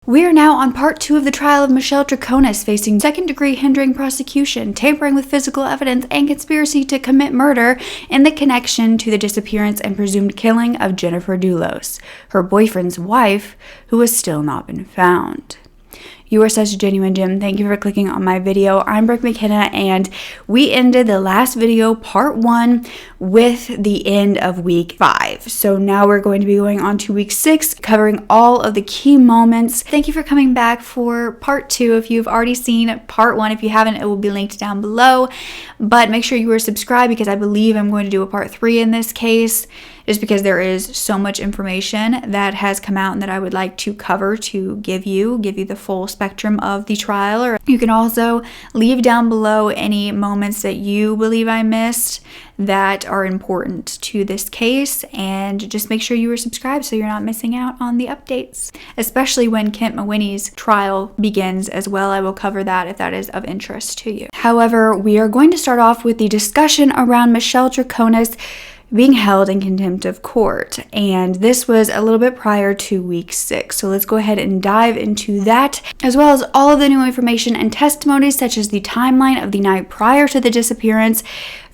We are now on part 2 of the trial of Michelle Troconis, facing second-degree hindering prosecution, tampering with physical evidence, and conspiracy to commit murder in the connection to the disappearance and presumed killing of Jennifer Dulos, her boyfriend's wife, who has still not been found. You are such a genuine gem. Thank you for clicking on my video. I'm Brooke Makenna, and we ended the last video, part 1, with the end of week 5. So now we're going to be going on to week 6, covering all of the key moments. Thank you for coming back for part 2. If you've already seen part 1, if you haven't, it will be linked down below. But make sure you are subscribed, because I believe I'm going to do a part 3 in this case, just because there is so much information that has come out and that I would like to cover to give you the full spectrum of the trial. Or you can also leave down below any moments that you believe I missed that are important to this case, and just make sure you are subscribed so you're not missing out on the updates, especially when Kent Mawhinney's trial begins as well. I will cover that if that is of interest to you. However, we are going to start off with the discussion around Michelle Troconis being held in contempt of court, and this was a little bit prior to week 6. So let's go ahead and dive into that, as well as all of the new information and testimonies, such as the timeline of the night prior to the disappearance.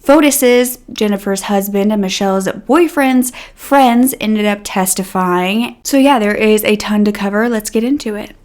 Fotis's, Jennifer's husband, and Michelle's boyfriend's friends ended up testifying. So yeah, there is a ton to cover. Let's get into it.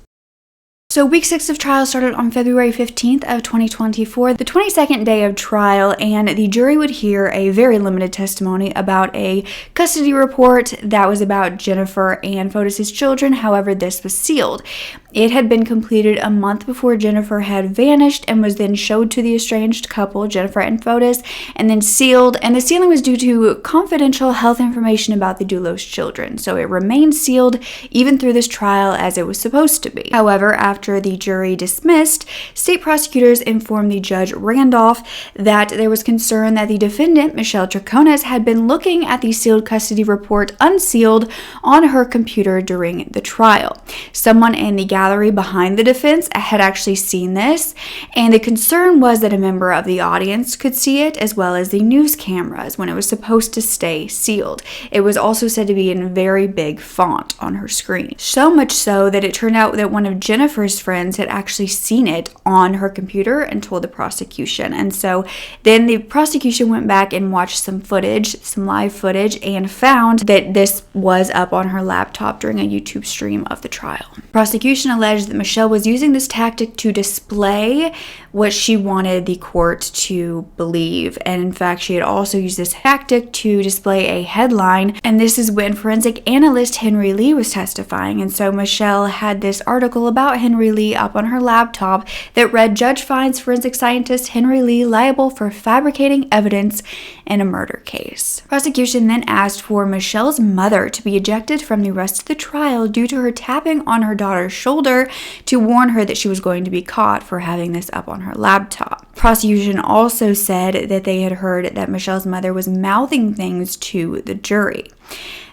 So week 6 of trial started on February 15th of 2024, the 22nd day of trial, and the jury would hear a very limited testimony about a custody report that was about Jennifer and Fotis' children. However, this was sealed. It had been completed a month before Jennifer had vanished, and was then showed to the estranged couple, Jennifer and Fotis, and then sealed. And the sealing was due to confidential health information about the Dulos children. So it remained sealed even through this trial, as it was supposed to be. However, after the jury dismissed, state prosecutors informed the Judge Randolph that there was concern that the defendant, Michelle Troconis, had been looking at the sealed custody report unsealed on her computer during the trial. Someone in the gallery behind the defense had actually seen this, and the concern was that a member of the audience could see it, as well as the news cameras, when it was supposed to stay sealed. It was also said to be in very big font on her screen. So much so that it turned out that one of Jennifer's friends had actually seen it on her computer and told the prosecution. And so then the prosecution went back and watched some live footage, and found that this was up on her laptop during a YouTube stream of the trial. Prosecution alleged that Michelle was using this tactic to display what she wanted the court to believe. And in fact, she had also used this tactic to display a headline. And this is when forensic analyst Henry Lee was testifying. And so Michelle had this article about Henry Lee up on her laptop that read, "Judge finds forensic scientist Henry Lee liable for fabricating evidence in a murder case." Prosecution then asked for Michelle's mother to be ejected from the rest of the trial due to her tapping on her daughter's shoulder to warn her that she was going to be caught for having this up on her laptop. Prosecution also said that they had heard that Michelle's mother was mouthing things to the jury.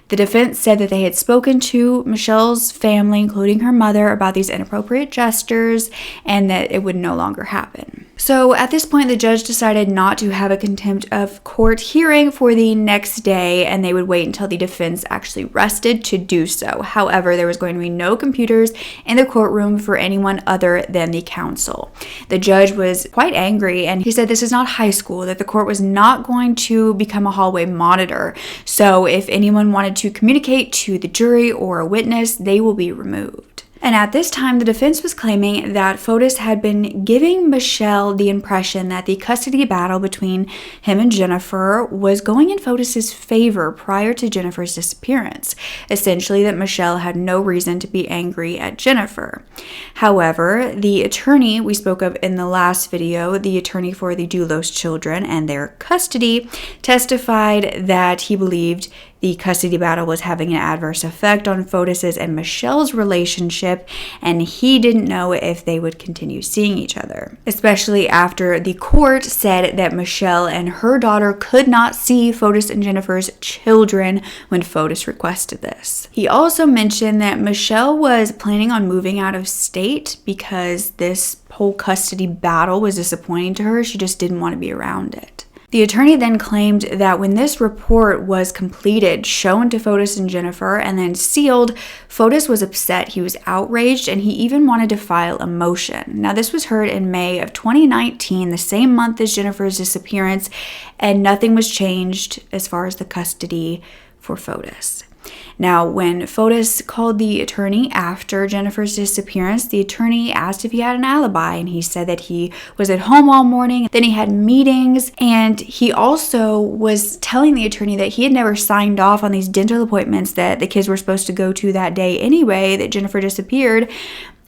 The defense said that they had spoken to Michelle's family, including her mother, about these inappropriate gestures, and that it would no longer happen. So at this point, the judge decided not to have a contempt of court hearing for the next day, and they would wait until the defense actually rested to do so. However, there was going to be no computers in the courtroom for anyone other than the counsel. The judge was quite angry, and he said this is not high school, that the court was not going to become a hallway monitor. So if anyone wanted to communicate to the jury or a witness, they will be removed. And at this time, the defense was claiming that Fotis had been giving Michelle the impression that the custody battle between him and Jennifer was going in Fotis's favor prior to Jennifer's disappearance. Essentially, that Michelle had no reason to be angry at Jennifer. However, the attorney we spoke of in the last video, the attorney for the Dulos children and their custody, testified that he believed the custody battle was having an adverse effect on Fotis's and Michelle's relationship, and he didn't know if they would continue seeing each other, especially after the court said that Michelle and her daughter could not see Fotis and Jennifer's children when Fotis requested this. He also mentioned that Michelle was planning on moving out of state because this whole custody battle was disappointing to her. She just didn't want to be around it. The attorney then claimed that when this report was completed, shown to Fotis and Jennifer, and then sealed, Fotis was upset, he was outraged, and he even wanted to file a motion. Now, this was heard in May of 2019, the same month as Jennifer's disappearance, and nothing was changed as far as the custody for Fotis. Now, when Fotis called the attorney after Jennifer's disappearance, the attorney asked if he had an alibi, and he said that he was at home all morning, then he had meetings, and he also was telling the attorney that he had never signed off on these dental appointments that the kids were supposed to go to that day anyway, that Jennifer disappeared.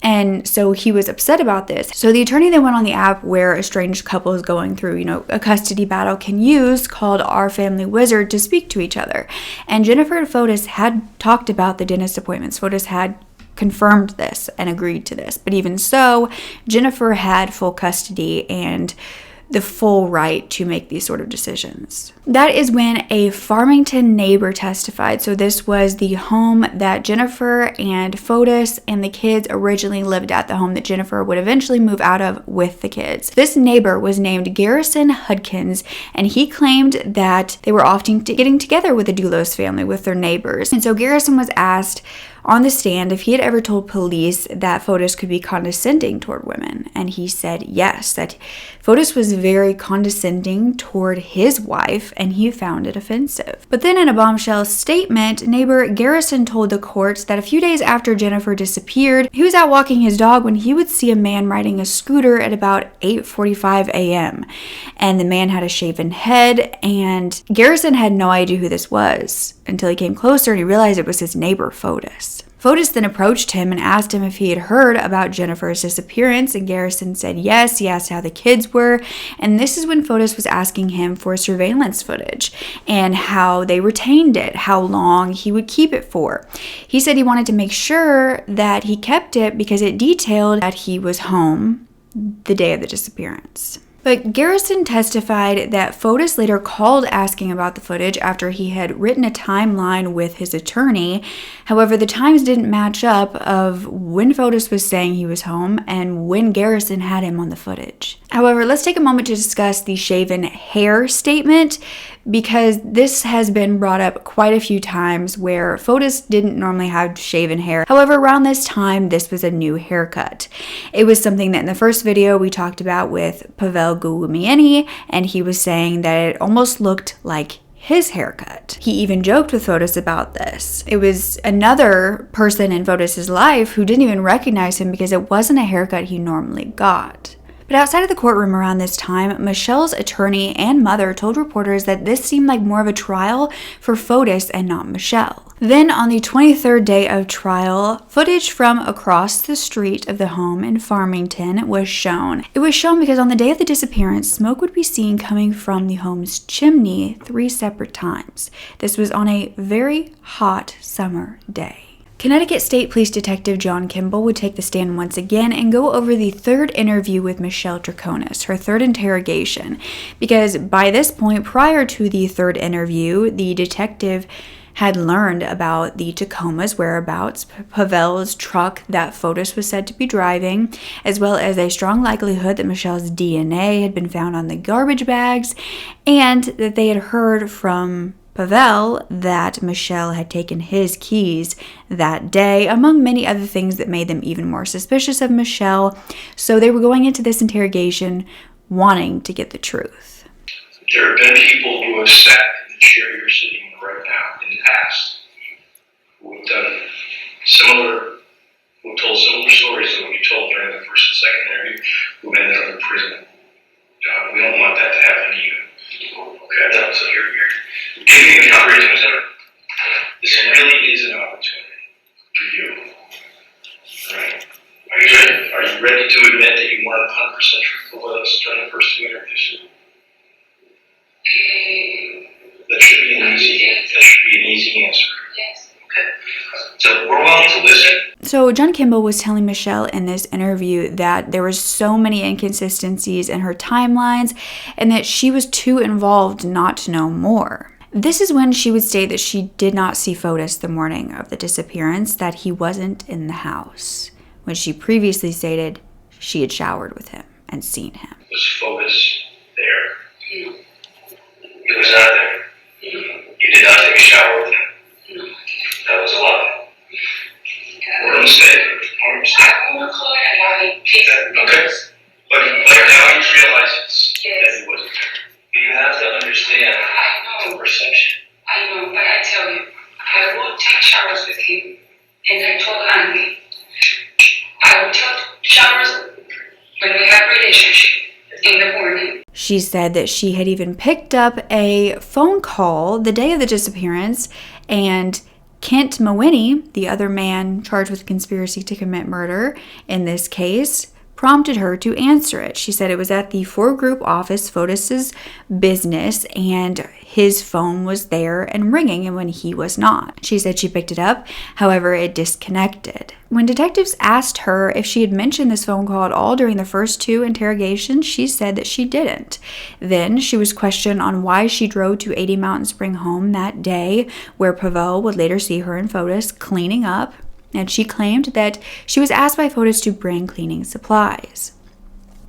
And so he was upset about this. So the attorney then went on the app where estranged couples going through, a custody battle can use, called Our Family Wizard, to speak to each other. And Jennifer and Fotis had talked about the dentist appointments. Fotis had confirmed this and agreed to this. But even so, Jennifer had full custody and the full right to make these sort of decisions. That is when a Farmington neighbor testified. So this was the home that Jennifer and Fotis and the kids originally lived at, the home that Jennifer would eventually move out of with the kids. This neighbor was named Garrison Hudkins, and he claimed that they were often getting together with the Dulos family, with their neighbors. And so Garrison was asked on the stand if he had ever told police that Fotis could be condescending toward women, and he said yes, that Fotis was very condescending toward his wife, and he found it offensive. But then in a bombshell statement, neighbor Garrison told the court that a few days after Jennifer disappeared, he was out walking his dog when he would see a man riding a scooter at about 8:45 a.m. And the man had a shaven head, and Garrison had no idea who this was until he came closer and he realized it was his neighbor Fotis. Fotis then approached him and asked him if he had heard about Jennifer's disappearance, and Garrison said yes. He asked how the kids were, and this is when Fotis was asking him for surveillance footage and how they retained it, how long he would keep it for. He said he wanted to make sure that he kept it because it detailed that he was home the day of the disappearance. But Garrison testified that Fotis later called asking about the footage after he had written a timeline with his attorney. However, the times didn't match up of when Fotis was saying he was home and when Garrison had him on the footage. However, let's take a moment to discuss the shaven hair statement, because this has been brought up quite a few times where Fotis didn't normally have shaven hair. However, around this time, this was a new haircut. It was something that in the first video we talked about with Pavel Guglielmi, and he was saying that it almost looked like his haircut. He even joked with Fotis about this. It was another person in Fotis's life who didn't even recognize him because it wasn't a haircut he normally got. But outside of the courtroom around this time, Michelle's attorney and mother told reporters that this seemed like more of a trial for Fotis and not Michelle. Then on the 23rd day of trial, footage from across the street of the home in Farmington was shown. It was shown because on the day of the disappearance, smoke would be seen coming from the home's chimney 3 separate times. This was on a very hot summer day. Connecticut State Police Detective John Kimball would take the stand once again and go over the third interview with Michelle Troconis, her third interrogation, because by this point, prior to the third interview, the detective had learned about the Tacoma's whereabouts, Pavel's truck that Fotis was said to be driving, as well as a strong likelihood that Michelle's DNA had been found on the garbage bags, and that they had heard from Pavel that Michelle had taken his keys that day, among many other things that made them even more suspicious of Michelle. So they were going into this interrogation wanting to get the truth. There have been people who have sat in the chair you're sitting in right now in the past who have done similar, who have told similar stories than what you told during the first and second interview, who ended up in prison. We don't want that to happen to you. Okay, so you're giving me the opportunity. This really is an opportunity for you. Right? Are you ready? Are you ready to admit that you weren't 100% truthful with us during the first 2 interviews? That should be an easy answer. Yes. Okay. So we're willing to listen. So John Kimball was telling Michelle in this interview that there were so many inconsistencies in her timelines and that she was too involved not to know more. This is when she would state that she did not see Fotis the morning of the disappearance, that he wasn't in the house, when she previously stated she had showered with him and seen him. Was Fotis there? was not there. You did not take a shower with him. That was a lie. Or a mistake. I want to call it a lie. Okay. But now you realize that he wasn't there. You have to understand the perception. I know, but I tell you, I won't take showers with him. And I told Andy, I will take showers when we have a relationship in the morning. She said that she had even picked up a phone call the day of the disappearance, and Kent Mawhinney, the other man charged with conspiracy to commit murder in this case, prompted her to answer it. She said it was at the four-group office, Fotis's business, and his phone was there and ringing, and when he was not. She said she picked it up, however, it disconnected. When detectives asked her if she had mentioned this phone call at all during the first two interrogations, she said that she didn't. Then she was questioned on why she drove to 80 Mountain Spring home that day, where Pavel would later see her and Fotis cleaning up. And she claimed that she was asked by Fotis to bring cleaning supplies.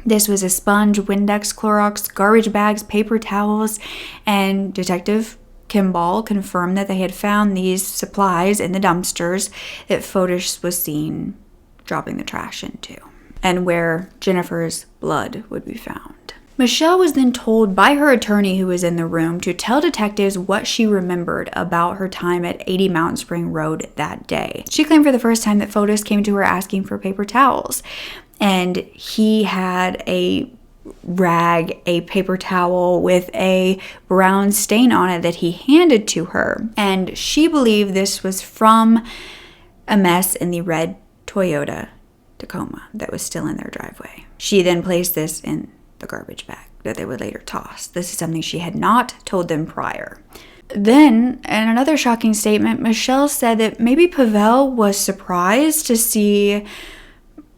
This was a sponge, Windex, Clorox, garbage bags, paper towels, and Detective Kimball confirmed that they had found these supplies in the dumpsters that Fotis was seen dropping the trash into, and where Jennifer's blood would be found. Michelle was then told by her attorney who was in the room to tell detectives what she remembered about her time at 80 Mountain Spring Road that day. She claimed for the first time that Fotis came to her asking for paper towels, and he had a rag, a paper towel with a brown stain on it that he handed to her, and she believed this was from a mess in the red Toyota Tacoma that was still in their driveway. She then placed this in the garbage bag that they would later toss. This is something she had not told them prior. Then, in another shocking statement, Michelle said that maybe Pavel was surprised to see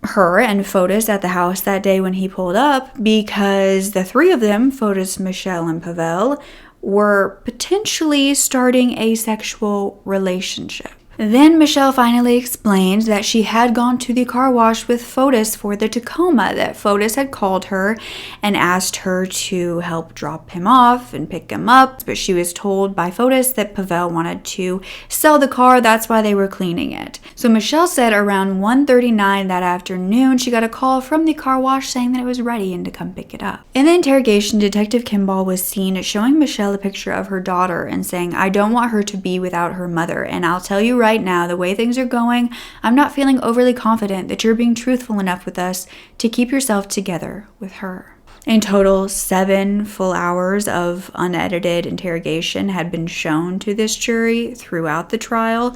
her and Fotis at the house that day when he pulled up, because the three of them, Fotis, Michelle, and Pavel, were potentially starting a sexual relationship. Then Michelle finally explained that she had gone to the car wash with Fotis for the Tacoma, that Fotis had called her and asked her to help drop him off and pick him up, but she was told by Fotis that Pavel wanted to sell the car, that's why they were cleaning it. So Michelle said around 1:39 that afternoon, she got a call from the car wash saying that it was ready and to come pick it up. In the interrogation, Detective Kimball was seen showing Michelle a picture of her daughter and saying, "I don't want her to be without her mother, and I'll tell you right now, the way things are going, I'm not feeling overly confident that you're being truthful enough with us to keep yourself together with her." In total, 7 full hours of unedited interrogation had been shown to this jury throughout the trial,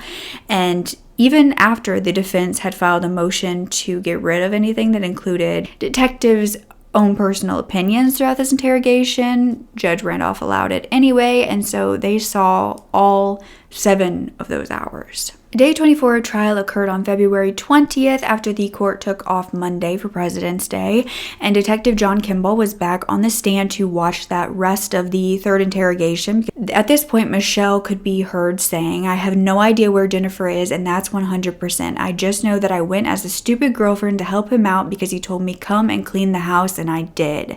and even after the defense had filed a motion to get rid of anything that included detectives' own personal opinions throughout this interrogation, Judge Randolph allowed it anyway, and so they saw all 7 of those hours. Day 24 of trial occurred on February 20th after the court took off Monday for President's Day, and Detective John Kimball was back on the stand to watch that rest of the third interrogation. At this point, Michelle could be heard saying, "I have no idea where Jennifer is, and that's 100%. I just know that I went as a stupid girlfriend to help him out because he told me come and clean the house, and I did."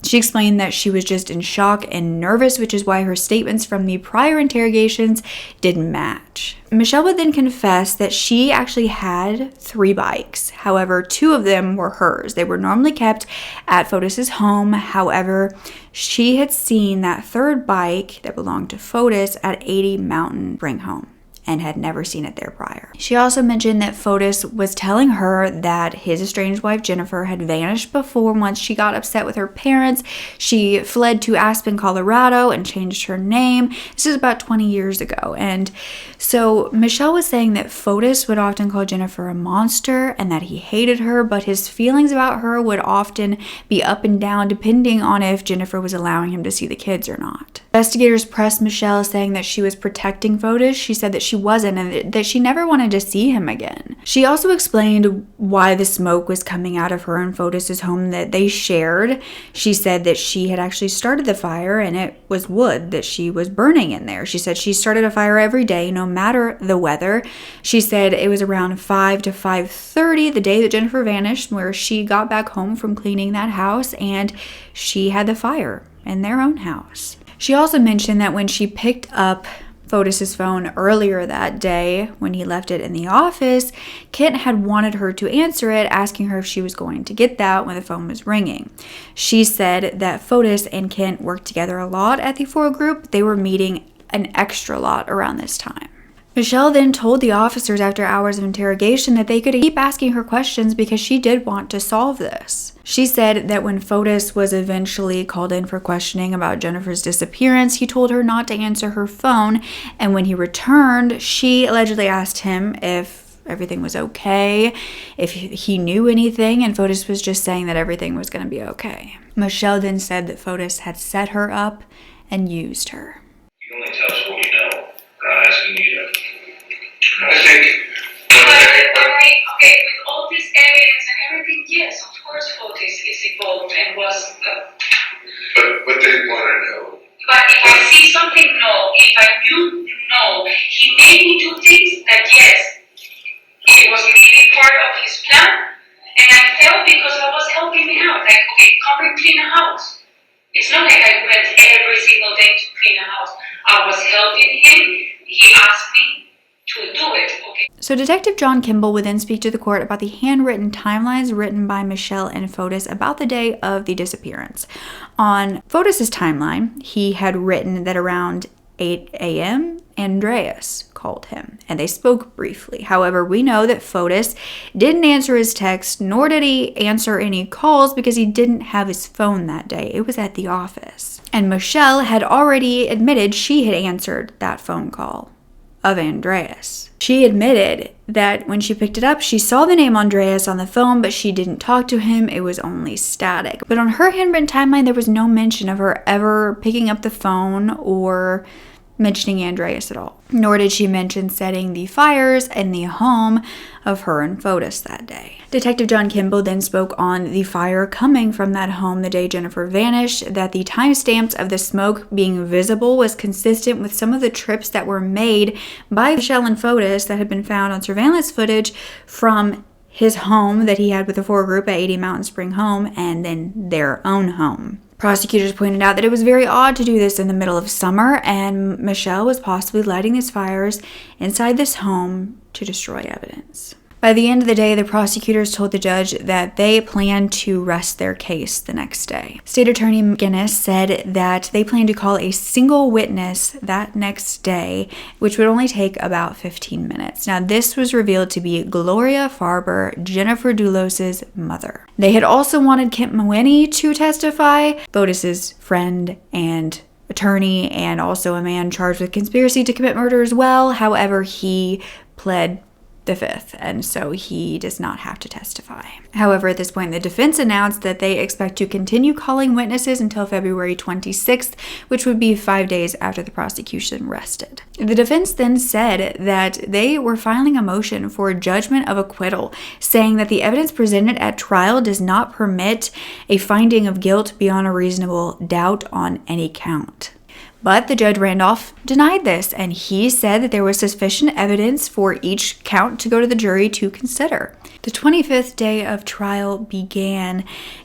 She explained that she was just in shock and nervous, which is why her statements from the prior interrogations didn't match. Michelle would then confess that she actually had 3 bikes. However, 2 of them were hers. They were normally kept at Fotis's home. However, she had seen that 3rd bike that belonged to Fotis at 80 Mountain Spring home and had never seen it there prior. She also mentioned that Fotis was telling her that his estranged wife Jennifer had vanished before. Once she got upset with her parents, she fled to Aspen, Colorado and changed her name. This is about 20 years ago. And so Michelle was saying that Fotis would often call Jennifer a monster and that he hated her, but his feelings about her would often be up and down depending on if Jennifer was allowing him to see the kids or not. Investigators pressed Michelle, saying that she was protecting Fotis. She said that she wasn't, and that she never wanted to see him again. She also explained why the smoke was coming out of her and Fotis's home that they shared. She said that she had actually started the fire and it was wood that she was burning in there. She said she started a fire every day, no matter the weather. She said it was around 5 to 5:30 the day that Jennifer vanished, where she got back home from cleaning that house, and she had the fire in their own house. She also mentioned that when she picked up Fotis's phone earlier that day when he left it in the office, Kent had wanted her to answer it, asking her if she was going to get that when the phone was ringing. She said that Fotis and Kent worked together a lot at the 4 group. They were meeting an extra lot around this time. Michelle then told the officers after hours of interrogation that they could keep asking her questions because she did want to solve this. She said that when Fotis was eventually called in for questioning about Jennifer's disappearance, he told her not to answer her phone, and when he returned, she allegedly asked him if everything was okay, if he knew anything, and Fotis was just saying that everything was going to be okay. Michelle then said that Fotis had set her up and used her. You only tell us what you know. We're not asking you to. I think. Okay, with all this evidence and everything, yes, of course, Fotis is involved and was. But what they want to know. But if I see something, no. If I knew, no. He made me do things that, yes, it was really part of his plan, and I felt because I was helping him out. Like, okay, come and clean the house. It's not like I went every single day to clean the house. I was helping him. He asked me to do it. Okay. So Detective John Kimball would then speak to the court about the handwritten timelines written by Michelle and Fotis about the day of the disappearance. On Fotis's timeline, he had written that around 8 a.m., Andreas called him, and they spoke briefly. However, we know that Fotis didn't answer his text, nor did he answer any calls because he didn't have his phone that day. It was at the office. And Michelle had already admitted she had answered that phone call of Andreas. She admitted that when she picked it up, she saw the name Andreas on the phone, but she didn't talk to him. It was only static. But on her handwritten timeline, there was no mention of her ever picking up the phone or mentioning Andreas at all. Nor did she mention setting the fires in the home of her and Fotis that day. Detective John Kimball then spoke on the fire coming from that home the day Jennifer vanished, that the timestamps of the smoke being visible was consistent with some of the trips that were made by Michelle and Fotis that had been found on surveillance footage from his home that he had with the 4 group at 80 Mountain Spring Home and then their own home. Prosecutors pointed out that it was very odd to do this in the middle of summer, and Michelle was possibly lighting these fires inside this home to destroy evidence. By the end of the day, the prosecutors told the judge that they planned to rest their case the next day. State Attorney McGinnis said that they planned to call a single witness that next day, which would only take about 15 minutes. Now, this was revealed to be Gloria Farber, Jennifer Dulos' mother. They had also wanted Kent Mawhinney to testify, Fotis's friend and attorney, and also a man charged with conspiracy to commit murder as well. However, he pled the 5th, and so he does not have to testify. However, at this point, the defense announced that they expect to continue calling witnesses until February 26th, which would be 5 days after the prosecution rested. The defense then said that they were filing a motion for judgment of acquittal, saying that the evidence presented at trial does not permit a finding of guilt beyond a reasonable doubt on any count. But the Judge Randolph denied this, and he said that there was sufficient evidence for each count to go to the jury to consider. The 25th day of trial began,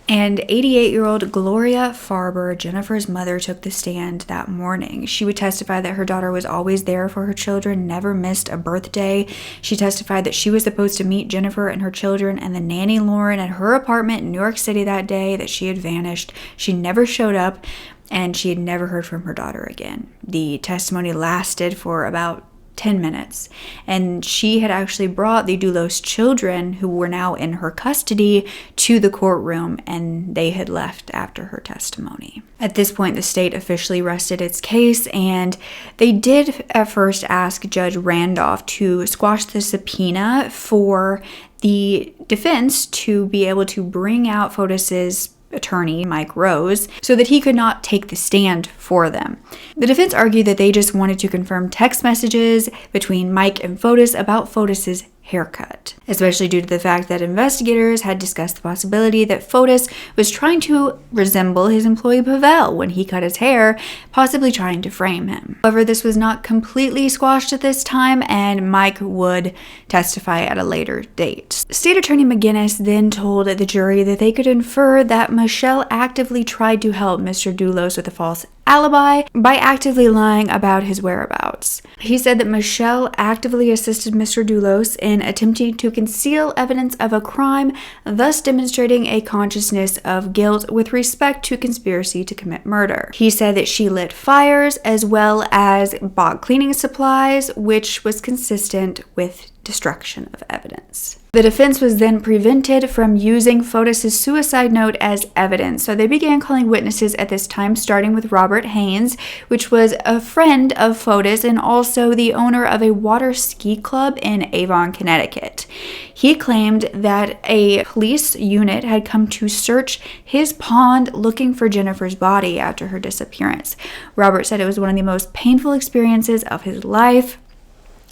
and 88-year-old Gloria Farber, Jennifer's mother, took the stand that morning. She would testify that her daughter was always there for her children, never missed a birthday. She testified that she was supposed to meet Jennifer and her children and the nanny Lauren at her apartment in New York City that day, that she had vanished. She never showed up, and she had never heard from her daughter again. The testimony lasted for about 10 minutes, and she had actually brought the Dulos children, who were now in her custody, to the courtroom, and they had left after her testimony. At this point, the state officially rested its case, and they did at first ask Judge Randolph to squash the subpoena for the defense to be able to bring out Fotis's attorney, Mike Rose, so that he could not take the stand for them. The defense argued that they just wanted to confirm text messages between Mike and Fotis about Fotis's haircut, especially due to the fact that investigators had discussed the possibility that Fotis was trying to resemble his employee Pavel when he cut his hair, possibly trying to frame him. However, this was not completely squashed at this time, and Mike would testify at a later date. State Attorney McGinnis then told the jury that they could infer that Michelle actively tried to help Mr. Dulos with a false alibi by actively lying about his whereabouts. He said that Michelle actively assisted Mr. Dulos in attempting to conceal evidence of a crime, thus demonstrating a consciousness of guilt with respect to conspiracy to commit murder. He said that she lit fires as well as bought cleaning supplies, which was consistent with destruction of evidence. The defense was then prevented from using Fotis' suicide note as evidence, so they began calling witnesses at this time, starting with Robert Haynes, which was a friend of Fotis and also the owner of a water ski club in Avon, Connecticut. He claimed that a police unit had come to search his pond looking for Jennifer's body after her disappearance. Robert said it was one of the most painful experiences of his life.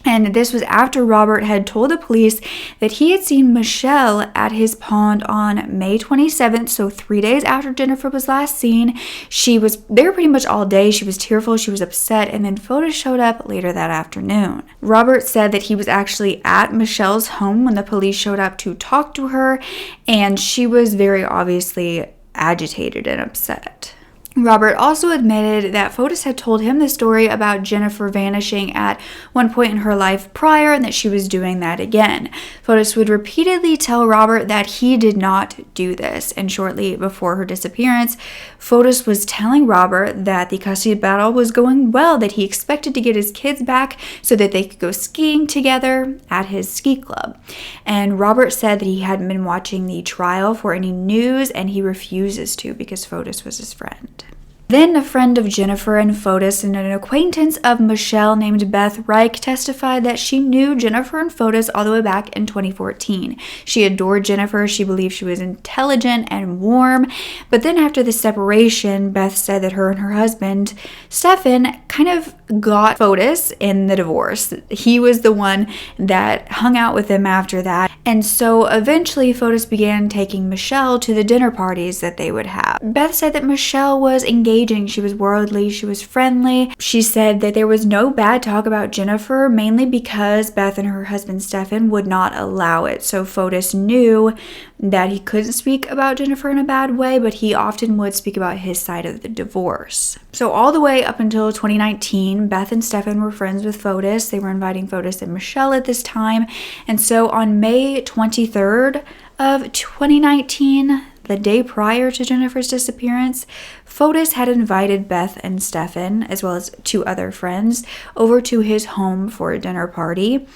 And this was after Robert had told the police that he had seen Michelle at his pond on May 27th, so 3 days after Jennifer was last seen. She was there pretty much all day. She was tearful, she was upset, and then Fotis showed up later that afternoon. Robert said that he was actually at Michelle's home when the police showed up to talk to her, and she was very obviously agitated and upset. Robert also admitted that Fotis had told him the story about Jennifer vanishing at one point in her life prior and that she was doing that again. Fotis would repeatedly tell Robert that he did not do this, and shortly before her disappearance, Fotis was telling Robert that the custody battle was going well, that he expected to get his kids back so that they could go skiing together at his ski club. And Robert said that he hadn't been watching the trial for any news, and he refuses to because Fotis was his friend. Then a friend of Jennifer and Fotis and an acquaintance of Michelle named Beth Reich testified that she knew Jennifer and Fotis all the way back in 2014. She adored Jennifer. She believed she was intelligent and warm. But then after the separation, Beth said that her and her husband, Stefan, kind of got Fotis in the divorce. He was the one that hung out with them after that. And so eventually Fotis began taking Michelle to the dinner parties that they would have. Beth said that Michelle was engaging. She was worldly. She was friendly. She said that there was no bad talk about Jennifer, mainly because Beth and her husband Stefan would not allow it. So Fotis knew that he couldn't speak about Jennifer in a bad way, but he often would speak about his side of the divorce. So all the way up until 2019, Beth and Stefan were friends with Fotis. They were inviting Fotis and Michelle at this time. And so on May 23rd of 2019, the day prior to Jennifer's disappearance, Fotis had invited Beth and Stefan, as well as two other friends, over to his home for a dinner party.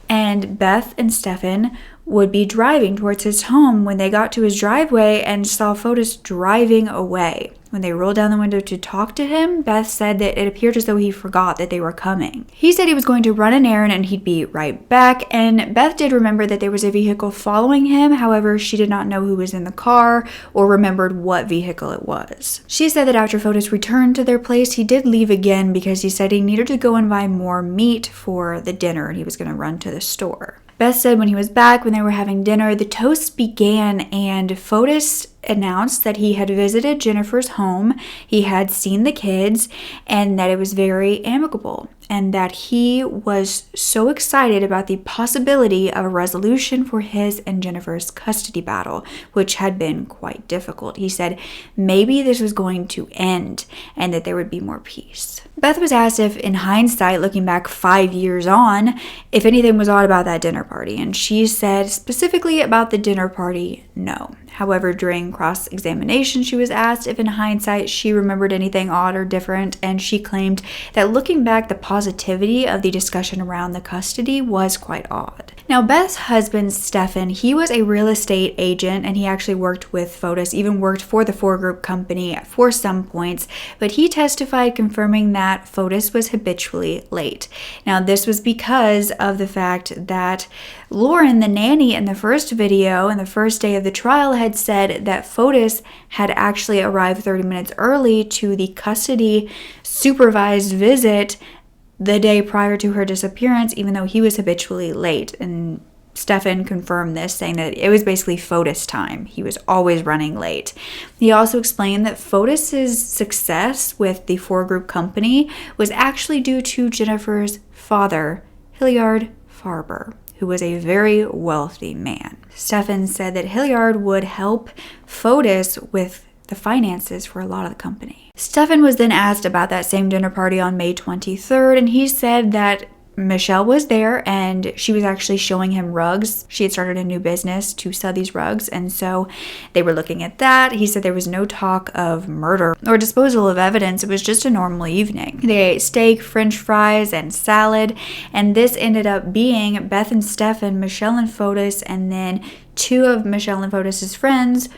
And Beth and Stefan would be driving towards his home when they got to his driveway and saw Fotis driving away. When they rolled down the window to talk to him, Beth said that it appeared as though he forgot that they were coming. He said he was going to run an errand and he'd be right back, and Beth did remember that there was a vehicle following him. However, she did not know who was in the car or remembered what vehicle it was. She said that after Fotis returned to their place, he did leave again because he said he needed to go and buy more meat for the dinner and he was going to run to the store. Beth said when he was back, when they were having dinner, the toast began and Fotis announced that he had visited Jennifer's home, he had seen the kids, and that it was very amicable, and that he was so excited about the possibility of a resolution for his and Jennifer's custody battle, which had been quite difficult. He said maybe this was going to end and that there would be more peace. Beth was asked if, in hindsight, looking back 5 years on, if anything was odd about that dinner party, and she said specifically about the dinner party, no. However, during cross-examination, she was asked if in hindsight she remembered anything odd or different, and she claimed that looking back, the positivity of the discussion around the custody was quite odd. Now, Beth's husband, Stefan, he was a real estate agent, and he actually worked with Fotis, even worked for the four-group company for some points, but he testified confirming that Fotis was habitually late. Now, this was because of the fact that Lauren, the nanny in the first video and the first day of the trial, had said that Fotis had actually arrived 30 minutes early to the custody supervised visit the day prior to her disappearance, even though he was habitually late. And Stefan confirmed this, saying that it was basically Fotis time. He was always running late. He also explained that Fotis's success with the four-group company was actually due to Jennifer's father, Hilliard Farber, who was a very wealthy man. Stefan said that Hilliard would help Fotis with the finances for a lot of the company. Stefan was then asked about that same dinner party on May 23rd, and he said that Michelle was there and she was actually showing him rugs. She had started a new business to sell these rugs, and so they were looking at that. He said there was no talk of murder or disposal of evidence. It was just a normal evening. They ate steak, french fries, and salad, and this ended up being Beth and Stefan, Michelle and Fotis, and then two of Michelle and Fotis' friends,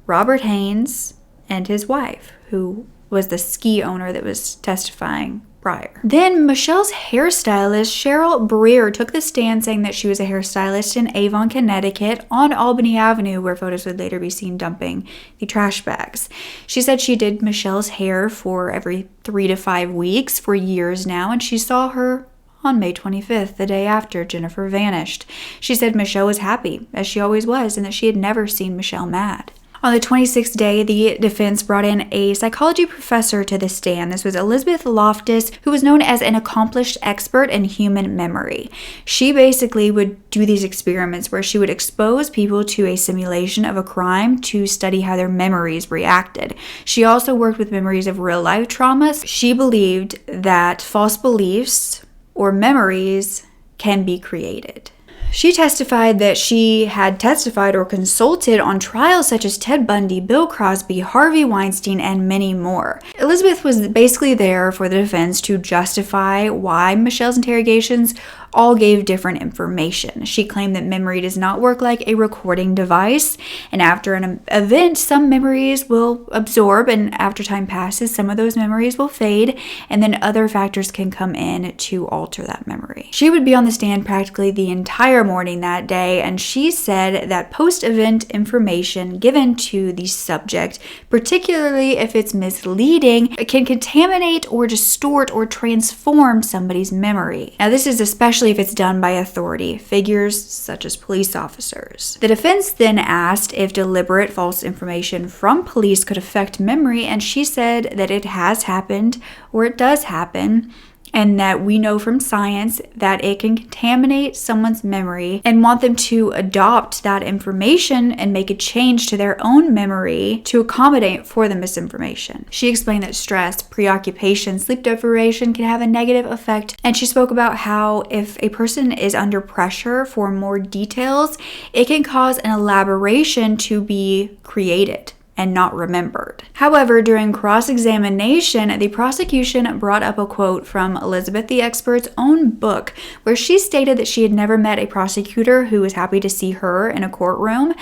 Robert Haynes and his wife, who was the ski owner that was testifying prior. Then Michelle's hairstylist, Cheryl Breer, took the stand saying that she was a hairstylist in Avon, Connecticut on Albany Avenue, where Fotis would later be seen dumping the trash bags. She said she did Michelle's hair for every 3 to 5 weeks for years now, and she saw her on May 25th, the day after Jennifer vanished. She said Michelle was happy, as she always was, and that she had never seen Michelle mad. On the 26th day, the defense brought in a psychology professor to the stand. This was Elizabeth Loftus, who was known as an accomplished expert in human memory. She basically would do these experiments where she would expose people to a simulation of a crime to study how their memories reacted. She also worked with memories of real-life traumas. She believed that false beliefs or memories can be created. She testified that she had testified or consulted on trials such as Ted Bundy, Bill Cosby, Harvey Weinstein, and many more. Elizabeth was basically there for the defense to justify why Michelle's interrogations all gave different information. She claimed that memory does not work like a recording device, and after an event, some memories will absorb, and after time passes, some of those memories will fade, and then other factors can come in to alter that memory. She would be on the stand practically the entire morning that day, and she said that post-event information given to the subject, particularly if it's misleading, can contaminate or distort or transform somebody's memory. Now, this is especially if it's done by authority figures such as police officers. The defense then asked if deliberate false information from police could affect memory, and she said that it has happened or it does happen, and that we know from science that it can contaminate someone's memory and want them to adopt that information and make a change to their own memory to accommodate for the misinformation. She explained that stress, preoccupation, sleep deprivation can have a negative effect, and she spoke about how if a person is under pressure for more details, it can cause an elaboration to be created and not remembered. However, during cross-examination, the prosecution brought up a quote from Elizabeth the expert's own book, where she stated that she had never met a prosecutor who was happy to see her in a courtroom.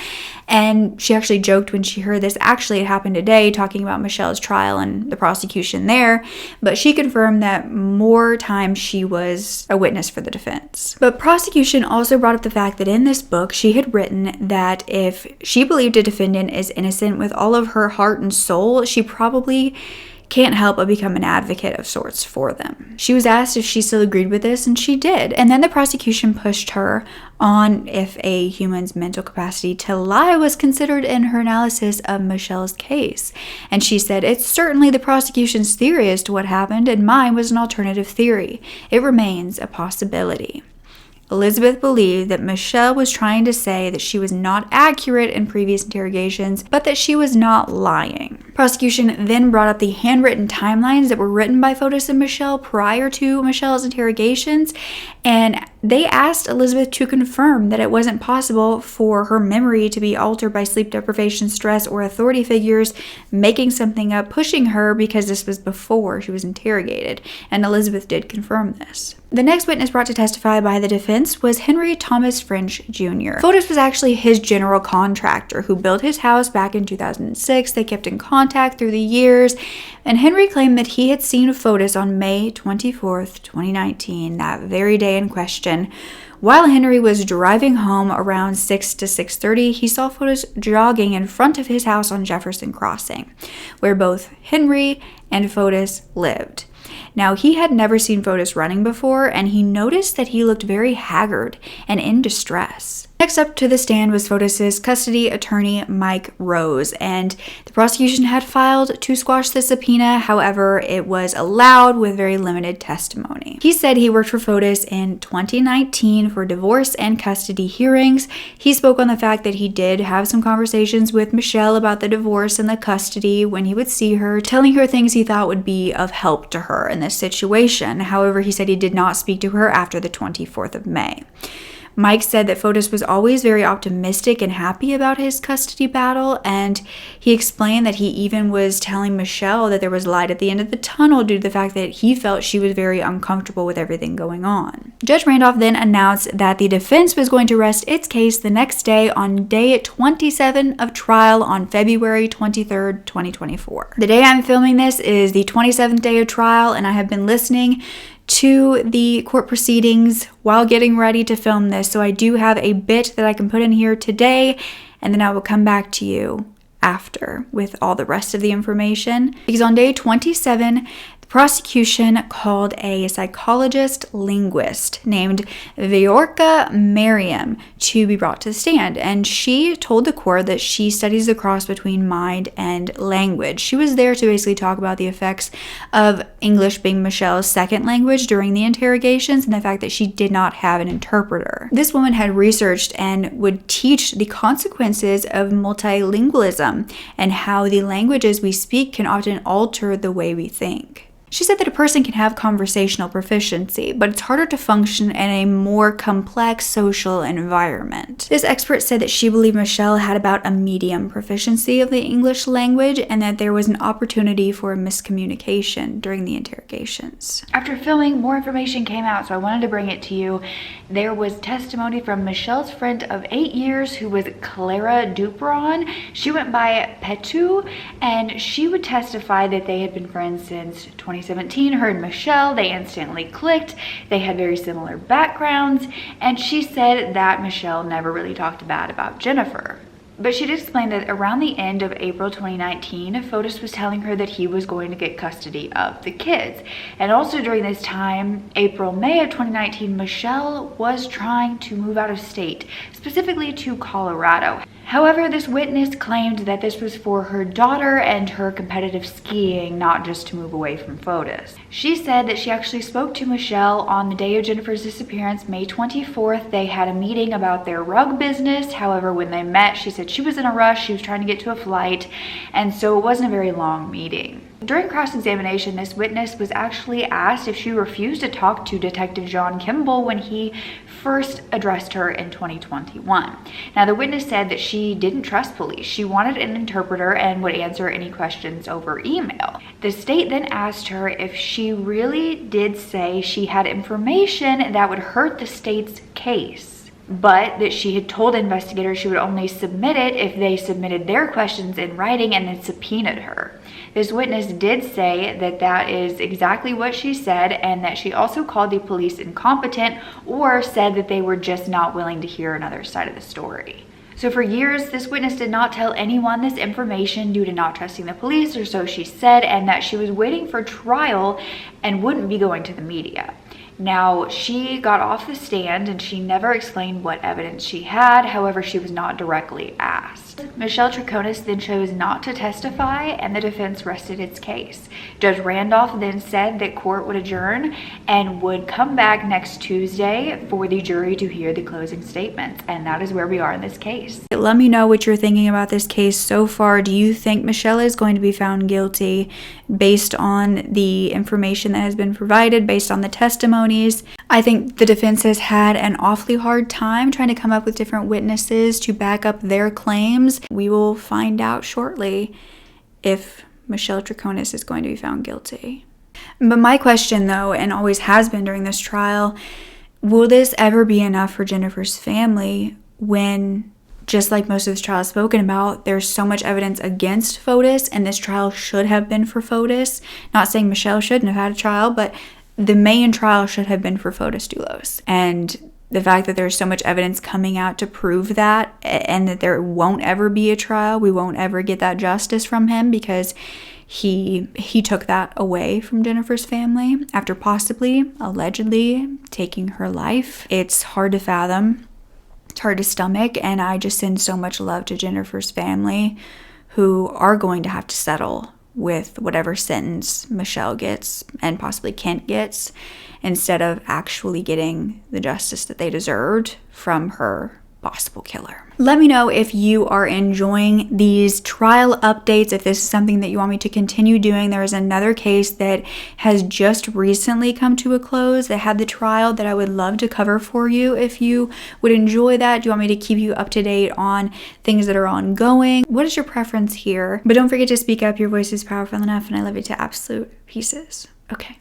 And she actually joked when she heard this. Actually, it happened today, talking about Michelle's trial and the prosecution there. But she confirmed that more times she was a witness for the defense. But prosecution also brought up the fact that in this book, she had written that if she believed a defendant is innocent with all of her heart and soul, she probably can't help but become an advocate of sorts for them. She was asked if she still agreed with this, and she did. And then the prosecution pushed her on if a human's mental capacity to lie was considered in her analysis of Michelle's case. And she said, "It's certainly the prosecution's theory as to what happened, and mine was an alternative theory. It remains a possibility." Elizabeth believed that Michelle was trying to say that she was not accurate in previous interrogations, but that she was not lying. Prosecution then brought up the handwritten timelines that were written by Fotis and Michelle prior to Michelle's interrogations, and they asked Elizabeth to confirm that it wasn't possible for her memory to be altered by sleep deprivation, stress, or authority figures making something up, pushing her, because this was before she was interrogated, and Elizabeth did confirm this. The next witness brought to testify by the defense was Henry Thomas French Jr. Fotis was actually his general contractor who built his house back in 2006. They kept in contact through the years, and Henry claimed that he had seen Fotis on May 24th, 2019, that very day in question. While Henry was driving home around 6 to 6:30, he saw Fotis jogging in front of his house on Jefferson Crossing, where both Henry and Fotis lived. Now, he had never seen Fotis running before, and he noticed that he looked very haggard and in distress. Next up to the stand was Fotis' custody attorney, Mike Rose, and the prosecution had filed to squash the subpoena. However, it was allowed with very limited testimony. He said he worked for Fotis in 2019 for divorce and custody hearings. He spoke on the fact that he did have some conversations with Michelle about the divorce and the custody when he would see her, telling her things he thought would be of help to her in this situation. However, he said he did not speak to her after the 24th of May. Mike said that Fotis was always very optimistic and happy about his custody battle, and he explained that he even was telling Michelle that there was light at the end of the tunnel due to the fact that he felt she was very uncomfortable with everything going on. Judge Randolph then announced that the defense was going to rest its case the next day on day 27 of trial on February 23rd, 2024. The day I'm filming this is the 27th day of trial, and I have been listening to the court proceedings while getting ready to film this. So I do have a bit that I can put in here today, and then I will come back to you after with all the rest of the information. Because on day 27, the prosecution called a psychologist linguist named Viorka Merriam to be brought to the stand, and she told the court that she studies the cross between mind and language. She was there to basically talk about the effects of English being Michelle's second language during the interrogations and the fact that she did not have an interpreter. This woman had researched and would teach the consequences of multilingualism and how the languages we speak can often alter the way we think. She said that a person can have conversational proficiency, but it's harder to function in a more complex social environment. This expert said that she believed Michelle had about a medium proficiency of the English language and that there was an opportunity for miscommunication during the interrogations. After filming, more information came out, so I wanted to bring it to you. There was testimony from Michelle's friend of 8 years, who was Clara Dupron. She went by Petu, and she would testify that they had been friends since 2017. Her and Michelle, they instantly clicked. They had very similar backgrounds, and she said that Michelle never really talked bad about Jennifer. But she did explain that around the end of April 2019, Fotis was telling her that he was going to get custody of the kids. And also during this time, April-May of 2019, Michelle was trying to move out of state, specifically to Colorado. However, this witness claimed that this was for her daughter and her competitive skiing, not just to move away from Fotis. She said that she actually spoke to Michelle on the day of Jennifer's disappearance, May 24th. They had a meeting about their rug business. However, when they met, she said she was in a rush. She was trying to get to a flight, and so it wasn't a very long meeting. During cross-examination, this witness was actually asked if she refused to talk to Detective John Kimball when he first addressed her in 2021. Now, the witness said that she didn't trust police. She wanted an interpreter and would answer any questions over email. The state then asked her if she really did say she had information that would hurt the state's case, but that she had told investigators she would only submit it if they submitted their questions in writing and then subpoenaed her. This witness did say that that is exactly what she said, and that she also called the police incompetent or said that they were just not willing to hear another side of the story. So for years, this witness did not tell anyone this information due to not trusting the police, or so she said, and that she was waiting for trial and wouldn't be going to the media. Now, she got off the stand and she never explained what evidence she had. However, she was not directly asked. Michelle Troconis then chose not to testify, and the defense rested its case. Judge Randolph then said that court would adjourn and would come back next Tuesday for the jury to hear the closing statements, and that is where we are in this case. Let me know what you're thinking about this case so far. Do you think Michelle is going to be found guilty based on the information that has been provided, based on the testimonies? I think the defense has had an awfully hard time trying to come up with different witnesses to back up their claims. We will find out shortly if Michelle Troconis is going to be found guilty. But my question, though, and always has been during this trial, will this ever be enough for Jennifer's family when, just like most of this trial is spoken about, there's so much evidence against Fotis, and this trial should have been for Fotis? Not saying Michelle shouldn't have had a trial, but the main trial should have been for Fotis Dulos. And the fact that there's so much evidence coming out to prove that, and that there won't ever be a trial, we won't ever get that justice from him because he took that away from Jennifer's family after possibly, allegedly, taking her life. It's hard to fathom It's hard to stomach, and I just send so much love to Jennifer's family, who are going to have to settle with whatever sentence Michelle gets and possibly Kent gets, instead of actually getting the justice that they deserved from her possible killer. Let me know if you are enjoying these trial updates, if this is something that you want me to continue doing. There is another case that has just recently come to a close that had the trial that I would love to cover for you if you would enjoy that. Do you want me to keep you up to date on things that are ongoing? What is your preference here? But don't forget to speak up. Your voice is powerful enough, and I love you to absolute pieces. Okay.